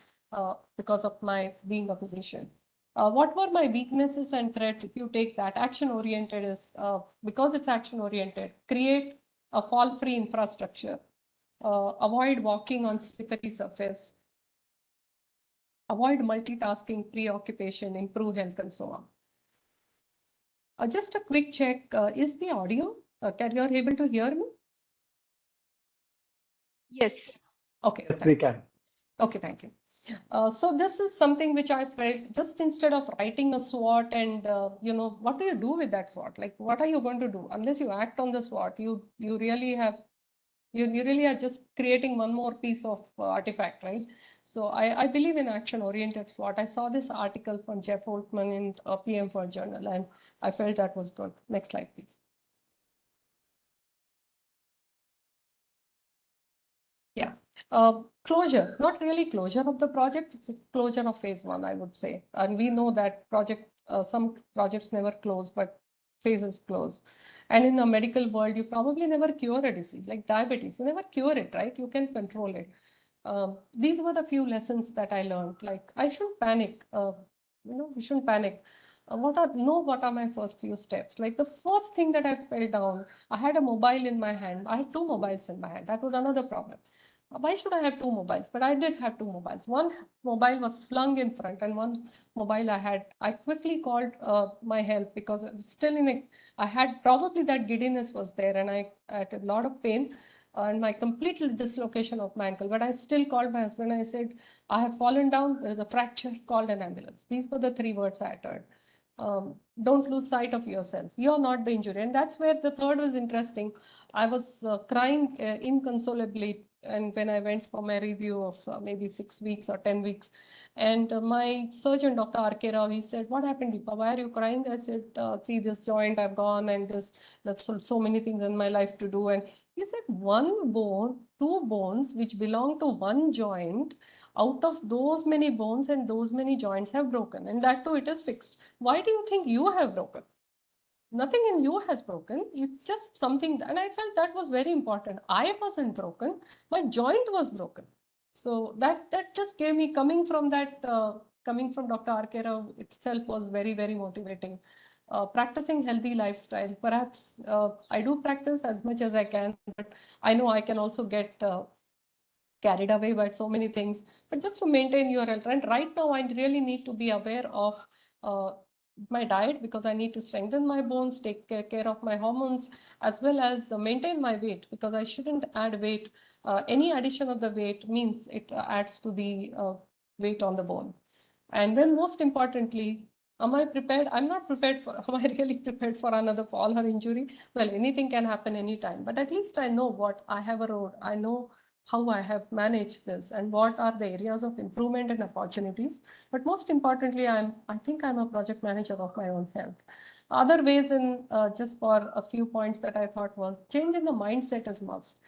because of my being a physician. What were my weaknesses and threats? If you take that, action oriented is because it's action oriented, create a fall free infrastructure, avoid walking on slippery surface, avoid multitasking, preoccupation, improve health, and so on. Just a quick check, is the audio? Can you are able to hear me? Yes. Okay. Yes, we can. Okay, thank you. So this is something which I felt, just instead of writing a SWOT and what do you do with that SWOT? Like, what are you going to do? Unless you act on the SWOT, you really are just creating one more piece of artifact, right? So I believe in action-oriented SWOT. I saw this article from Jeff Holtman in PM World Journal, and I felt that was good. Next slide, please. Yeah. Closure, not really closure of the project, it's a closure of phase one, I would say. And we know that some projects never close, but phases close. And in the medical world, you probably never cure a disease like diabetes. You never cure it, right? You can control it. These were the few lessons that I learned. Like, I shouldn't panic. We shouldn't panic. What are my first few steps? Like, the first thing that I fell down, I had a mobile in my hand. I had two mobiles in my hand. That was another problem. Why should I have two mobiles? But I did have two mobiles. One mobile was flung in front, and one mobile I quickly called my help because still I had probably that giddiness was there, and I had a lot of pain and my complete dislocation of my ankle. But I still called my husband. I said, I have fallen down. There is a fracture. Called an ambulance. These were the three words I uttered. Don't lose sight of yourself. You're not the injury. And that's where the third was interesting. I was crying inconsolably. And when I went for my review of maybe 6 weeks or 10 weeks, and my surgeon, Dr. R.K. Rao, he said, what happened, Deepa? Why are you crying? I said, see this joint I've gone and that's so many things in my life to do. And he said, one bone, two bones, which belong to one joint, out of those many bones and those many joints have broken, and that too it is fixed. Why do you think you have broken? Nothing in you has broken. It's just something, and I felt that was very important. I wasn't broken. My joint was broken. So that just gave me, coming from Dr. R.K. Rao itself was very, very motivating. Practicing healthy lifestyle. Perhaps I do practice as much as I can, but I know I can also get carried away by so many things. But just to maintain your health, and right now I really need to be aware of my diet, because I need to strengthen my bones, take care of my hormones, as well as maintain my weight, because I shouldn't add weight. Any addition of the weight means it adds to the weight on the bone. And then most importantly, am I prepared? I'm not prepared for, am I really prepared for another fall or injury? Well, anything can happen anytime, but at least I know what I have a road. I know how I have managed this and what are the areas of improvement and opportunities. But most importantly, I think I'm a project manager of my own health. Other ways in just for a few points that I thought was change in the mindset is must.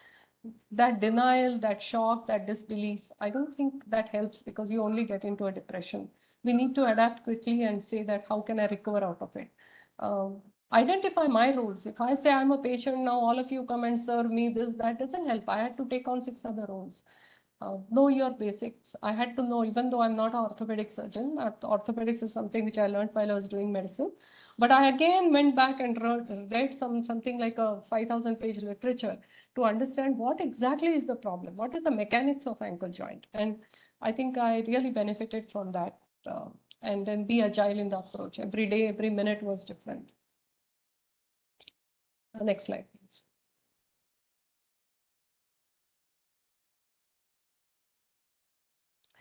That denial, that shock, that disbelief, I don't think that helps, because you only get into a depression. We need to adapt quickly and say that how can I recover out of it? identify my roles. If I say I'm a patient now, all of you come and serve me this, that doesn't help. I had to take on 6 other roles. Know your basics. I had to know, even though I'm not an orthopedic surgeon, orthopedics is something which I learned while I was doing medicine. But I again went back and read something like a 5,000-page literature to understand what exactly is the problem, what is the mechanics of ankle joint. And I think I really benefited from that. And then be agile in the approach. Every day, every minute was different. Next slide, please.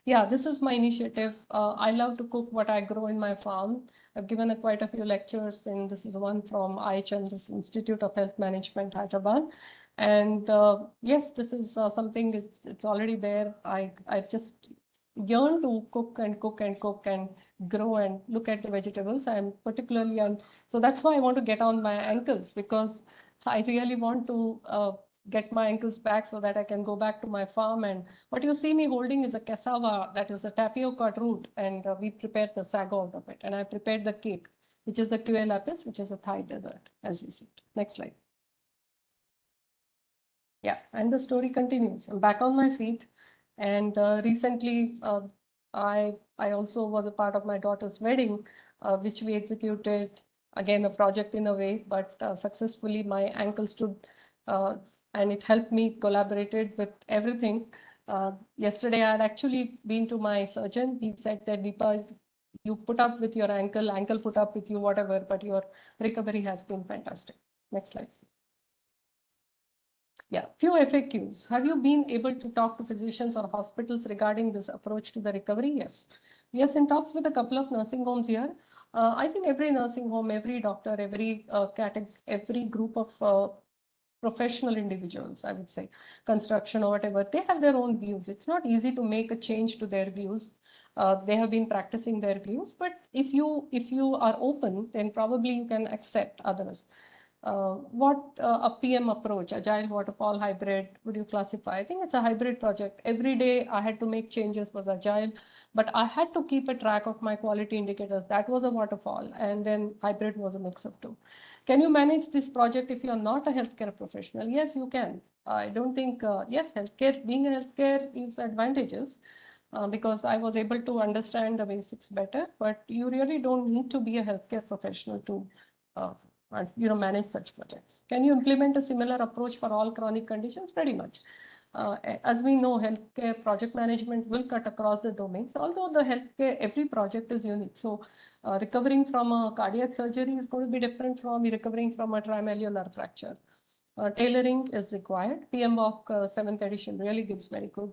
Yeah, this is my initiative. I love to cook what I grow in my farm. I've given quite a few lectures, and this is one from IHM, this Institute of Health Management, Hyderabad. And yes, this is something, it's already there. I just yearn to cook and cook and cook and grow and look at the vegetables. I'm particularly on, so that's why I want to get on my ankles, because I really want to get my ankles back so that I can go back to my farm. And what you see me holding is a cassava, that is a tapioca root, and we prepared the sago out of it. And I prepared the cake, which is the cuy lapis, which is a Thai dessert, as you see. Next slide. Yeah, and the story continues. I'm back on my feet, and recently I also was a part of my daughter's wedding, which we executed, again a project in a way, but successfully. My ankle stood, and it helped me collaborated with everything. Yesterday I had actually been to my surgeon. He said that, Deepa, you put up with your ankle put up with you, whatever, but your recovery has been fantastic. Next slide. Yeah, few FAQs. Have you been able to talk to physicians or hospitals regarding this approach to the recovery? Yes. Yes, in talks with a couple of nursing homes here. I think every nursing home, every doctor, every group of professional individuals, I would say, construction or whatever, they have their own views. It's not easy to make a change to their views. They have been practicing their views, but if you are open, then probably you can accept others. What a PM approach, agile, waterfall, hybrid, would you classify? I think it's a hybrid project. Every day I had to make changes was agile, but I had to keep a track of my quality indicators. That was a waterfall, and then hybrid was a mix of two. Can you manage this project if you're not a healthcare professional? Yes, you can. I don't think, yes, healthcare, being a healthcare is advantages. Because I was able to understand the basics better, but you really don't need to be a healthcare professional to manage such projects. Can you implement a similar approach for all chronic conditions? Pretty much. As we know, healthcare project management will cut across the domains, although the healthcare, every project is unique. So recovering from a cardiac surgery is going to be different from recovering from a trimalleolar fracture. Tailoring is required. PMBOK 7th edition really gives very good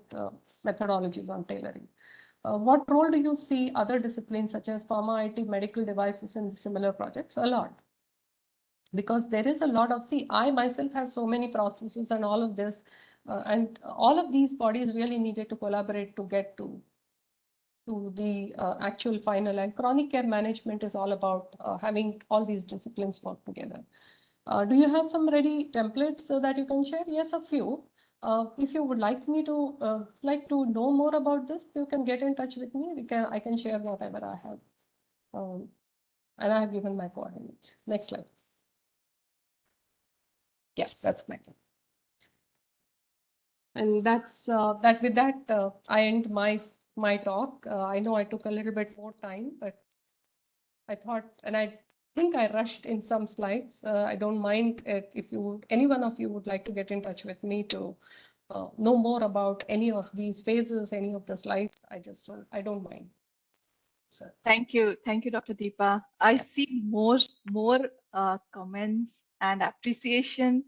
methodologies on tailoring. What role do you see other disciplines such as pharma, IT, medical devices in similar projects? A lot. Because there is a lot of, see, I myself have so many processes and all of this, and all of these bodies really needed to collaborate to get to the actual final. And chronic care management is all about having all these disciplines work together. Do you have some ready templates so that you can share? Yes, a few. If you would like me to know more about this, you can get in touch with me. I can share whatever I have, and I have given my coordinates. Next slide. Yeah, that's my. And that's that. With that, I end my talk. I know I took a little bit more time, but I thought, and I think I rushed in some slides. I don't mind if any one of you would like to get in touch with me to know more about any of these phases, any of the slides. I don't mind. So. Thank you, Dr. Deepa. I see more comments and appreciation.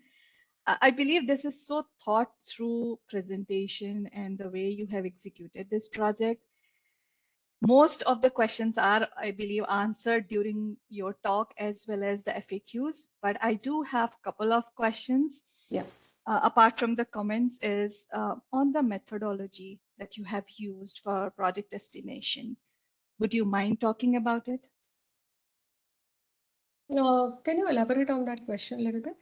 I believe this is so thought through presentation and the way you have executed this project. Most of the questions are, I believe, answered during your talk as well as the FAQs, but I do have a couple of questions. Yeah. Apart from the comments is on the methodology that you have used for project estimation. Would you mind talking about it? Can you elaborate on that question a little bit?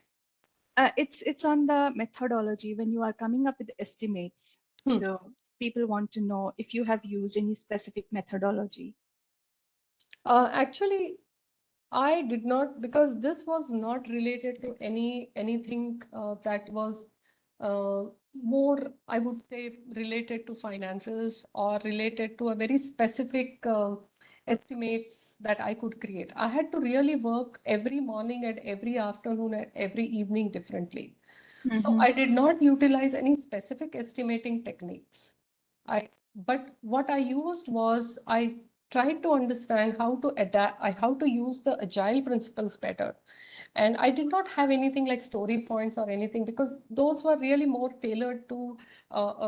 It's on the methodology when you are coming up with estimates. So people want to know if you have used any specific methodology. Actually, I did not, because this was not related to anything that was uh, more, I would say, related to finances or related to a very specific estimates that I could create. I had to really work every morning and every afternoon and every evening differently. So I did not utilize any specific estimating techniques. But what I used was I tried to understand how to adapt, how to use the agile principles better. And I did not have anything like story points or anything because those were really more tailored to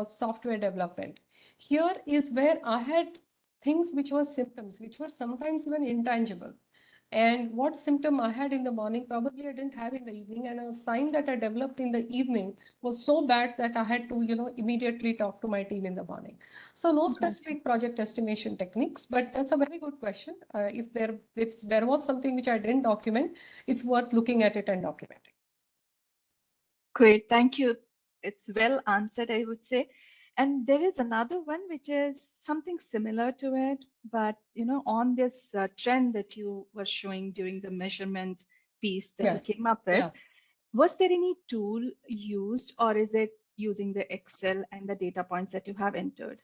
software development. Here is where I had things which were symptoms, which were sometimes even intangible. And what symptom I had in the morning, probably I didn't have in the evening. And a sign that I developed in the evening was so bad that I had to, immediately talk to my team in the morning. So no specific project estimation techniques, but that's a very good question. If there was something which I didn't document, it's worth looking at it and documenting. Great, thank you. It's well answered, I would say. And there is another one which is something similar to it, but on this trend that you were showing during the measurement piece that you came up with, was there any tool used, or is it using the Excel and the data points that you have entered?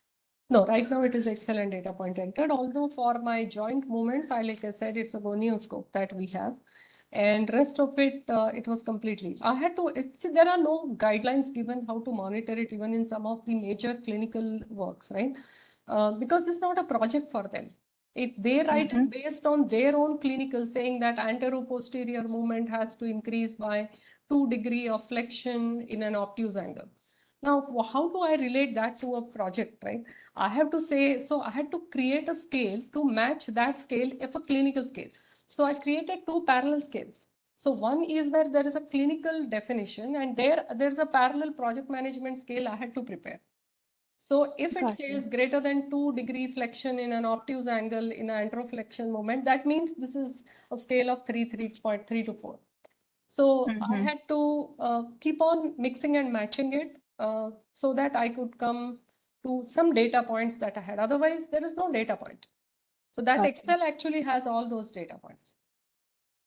No, right now it is Excel and data point entered. Although for my joint movements, like I said, it's a gonioscope that we have. And rest of it, it was completely. I had to, there are no guidelines given how to monitor it, even in some of the major clinical works, right? Because it's not a project for them. They write it based on their own clinical, saying that anteroposterior movement has to increase by 2 degrees of flexion in an obtuse angle. Now, how do I relate that to a project, right? I have to say, so I had to create a scale to match that scale of a clinical scale. So I created two parallel scales. So one is where there is a clinical definition, and there's a parallel project management scale I had to prepare. So if it says greater than 2 degree flexion in an obtuse angle in an anteroflexion moment, that means this is a scale of 3.3 to 4. So I had to keep on mixing and matching it so that I could come to some data points that I had. Otherwise, there is no data point. So that Excel actually has all those data points.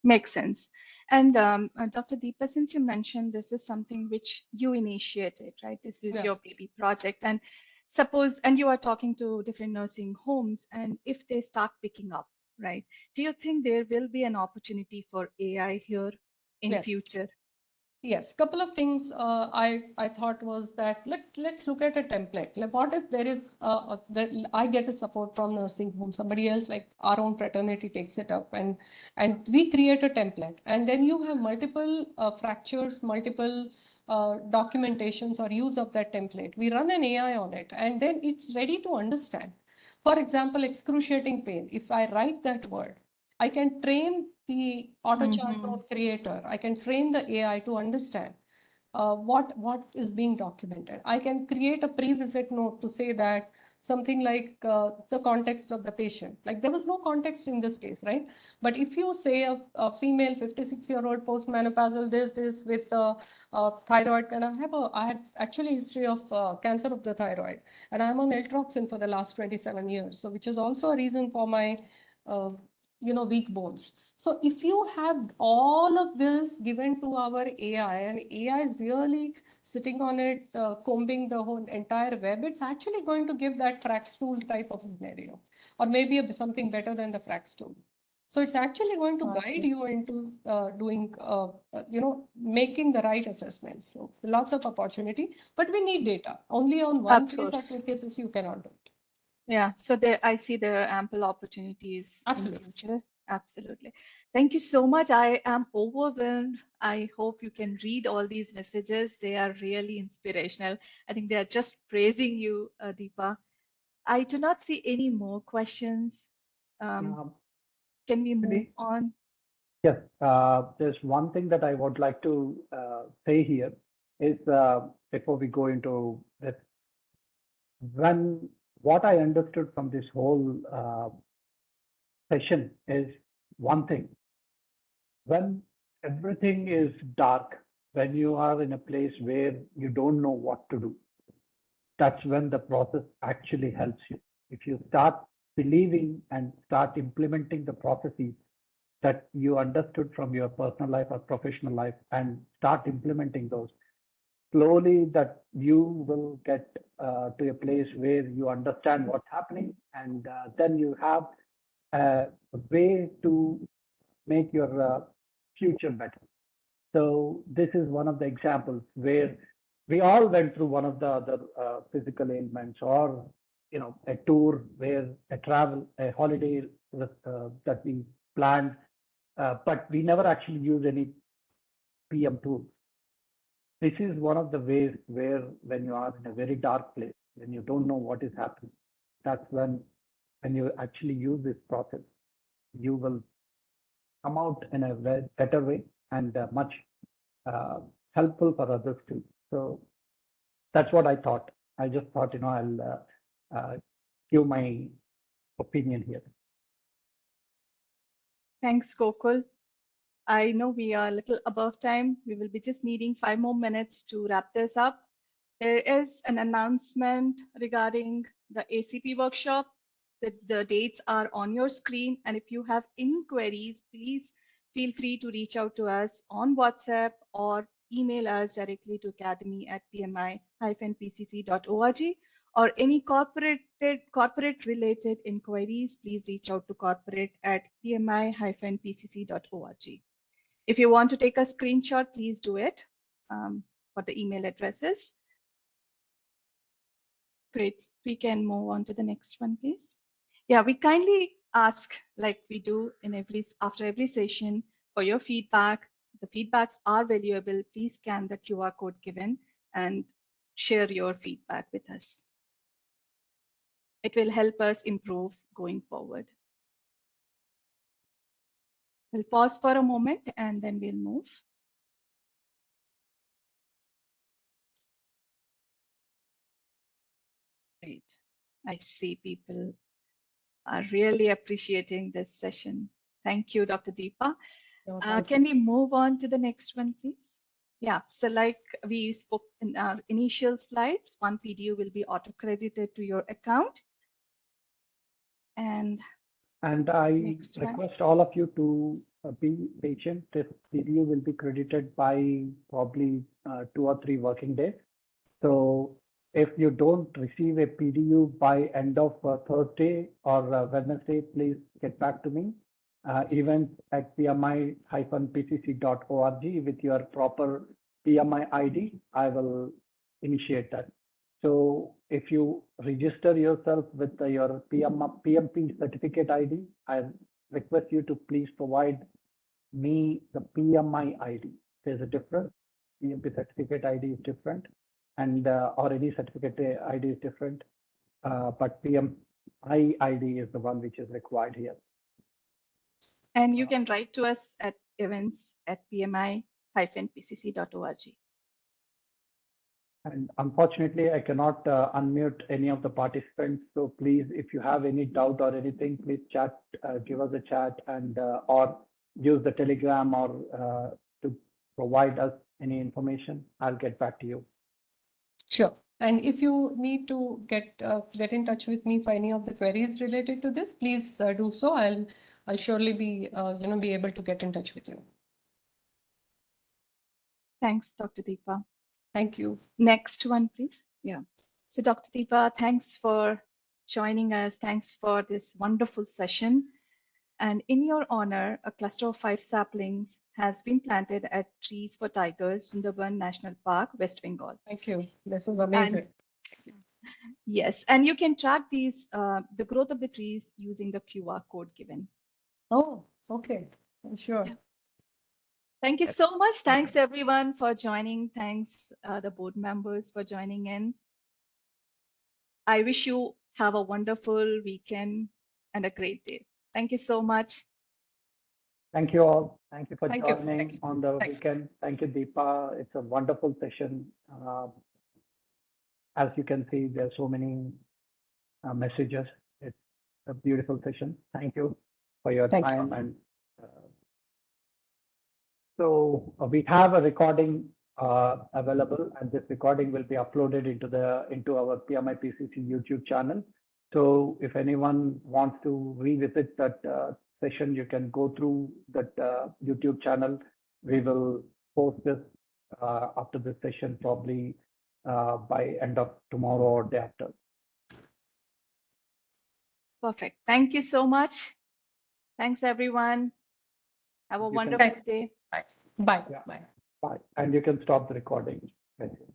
Makes sense. And Dr. Deepa, since you mentioned this is something which you initiated, right? This is your baby project. And suppose, and you are talking to different nursing homes, and if they start picking up, right? Do you think there will be an opportunity for AI here in future? Yes, couple of things I thought was that let's look at a template. Like what if there is I get a support from nursing home, somebody else like our own fraternity takes it up and we create a template, and then you have multiple fractures, multiple documentations or use of that template. We run an AI on it, and then it's ready to understand. For example, excruciating pain. If I write that word, I can train the auto chart note creator. I can train the AI to understand what is being documented. I can create a pre-visit note to say that something like the context of the patient. Like there was no context in this case, right? But if you say a female 56-year-old postmenopausal this with thyroid, and I had actually history of cancer of the thyroid, and I'm on Eltroxin for the last 27 years. So which is also a reason for my weak bones. So if you have all of this given to our AI, and AI is really sitting on it, combing the whole entire web, it's actually going to give that Frax tool type of scenario, or maybe something better than the Frax tool. So it's actually going to guide you into doing, making the right assessment. So lots of opportunity, but we need data. Only on one case or two cases you cannot do it. Yeah, so I see there are ample opportunities in future. Absolutely. Thank you so much. I am overwhelmed. I hope you can read all these messages. They are really inspirational. I think they are just praising you, Deepa. I do not see any more questions. Can we move on? Yes, there's one thing that I would like to say here is before we go into this, what I understood from this whole session is one thing. When everything is dark, when you are in a place where you don't know what to do, that's when the process actually helps you. If you start believing and start implementing the processes, that you understood from your personal life or professional life and start implementing those, slowly that you will get to a place where you understand what's happening, and then you have a way to make your future better. So this is one of the examples where we all went through one of the other physical ailments, or a tour where a travel, a holiday that we planned, but we never actually use any PM tools. This is one of the ways where when you are in a very dark place, when you don't know what is happening, that's when you actually use this process, you will come out in a better way and much helpful for others too. So that's what I thought. I just thought, I'll give my opinion here. Thanks, Gokul. I know we are a little above time. We will be just needing 5 more minutes to wrap this up. There is an announcement regarding the ACP workshop. The dates are on your screen. And if you have any queries, please feel free to reach out to us on WhatsApp or email us directly to academy@pmi-pcc.org, or any corporate related inquiries, please reach out to corporate@pmi-pcc.org. If you want to take a screenshot, please do it for the email addresses. Great. We can move on to the next one, please. Yeah, we kindly ask, like we do after every session, for your feedback. The feedbacks are valuable. Please scan the QR code given and share your feedback with us. It will help us improve going forward. We'll pause for a moment and then we'll move. Great. I see people are really appreciating this session. Thank you, Dr. Deepa. Can we move on to the next one, please? Yeah, so like we spoke in our initial slides, one PDU will be auto-credited to your account. And I request all of you to be patient. This PDU will be credited by probably 2 or 3 working days. So if you don't receive a PDU by end of Thursday or Wednesday, please get back to me. Events@pmi-pcc.org with your proper PMI ID, I will initiate that. So if you register yourself with your PMP certificate ID, I request you to please provide me the PMI ID. There's a difference. PMP certificate ID is different, and or any certificate ID is different, but PMI ID is the one which is required here. And you can write to us at events@pmi-pcc.org. And unfortunately, I cannot unmute any of the participants. So please, if you have any doubt or anything, please chat, give us a chat, and or use the Telegram or to provide us any information. I'll get back to you. Sure. And if you need to get in touch with me for any of the queries related to this, please do so. I'll surely be be able to get in touch with you. Thanks, Dr. Deepa. Thank you. Next one, please. Yeah. So Dr. Deepa, thanks for joining us. Thanks for this wonderful session. And in your honor, a cluster of 5 saplings has been planted at Trees for Tigers, Sundarban National Park, West Bengal. Thank you. This is amazing. Yes, and you can track these, the growth of the trees using the QR code given. Oh, okay. Sure. Yeah. Thank you so much. Thanks everyone for joining. Thanks the board members for joining in. I wish you have a wonderful weekend and a great day. Thank you so much. Thank you all. Thank you for joining Thank you. on the weekend. Thank you, Deepa. It's a wonderful session. As you can see, there are so many messages. It's a beautiful session. Thank you for your time. And so we have a recording available, and this recording will be uploaded into our PMI PCC YouTube channel. So if anyone wants to revisit that session, you can go through that YouTube channel. We will post this after this session, probably by end of tomorrow or day after. Perfect. Thank you so much. Thanks, everyone. Have a You can- wonderful day. Bye. Bye. Yeah. Bye. Bye. And you can stop the recording. Thank you.